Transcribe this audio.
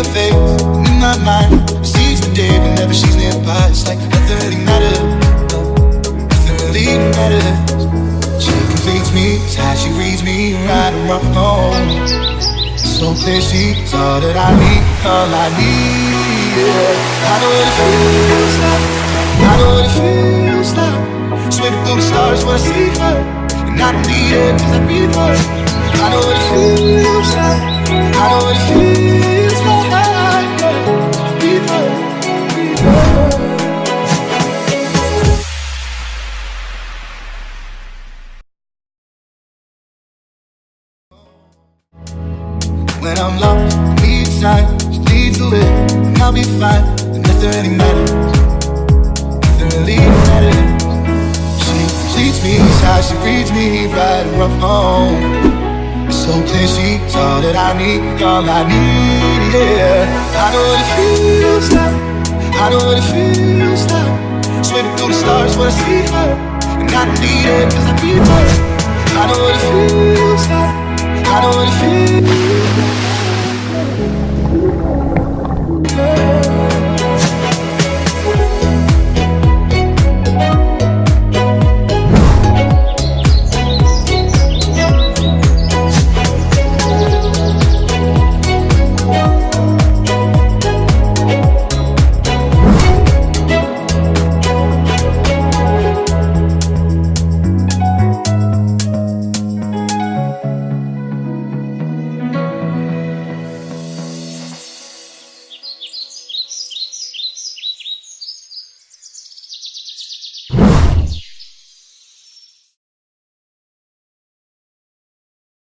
her face, and in my mind, I seize the day whenever she's nearby. It's like nothing really matters, nothing really matters. She completes me, it's how she reads me, right or wrong. So clear she's all that I need, all I need. Yeah. I know what it feels like, I know what it feels like. Swimming through the stars when I see her, and I don't need it 'cause I breathe her. I know what it feels like, I know what it feels like. Breathe her, breathe her. When I'm lost, need sign, she leads the way, and I'll be fine. And nothing really matters, nothing really matters. She completes me, it's how she reads me, right or wrong. It's so clear she's all that I need, all I need, yeah. I know what it feels like, I know what it feels like. Swimming through the stars when I see her, and I don't need it 'cause I breathe her. I know what it feels like, I know what it feels like.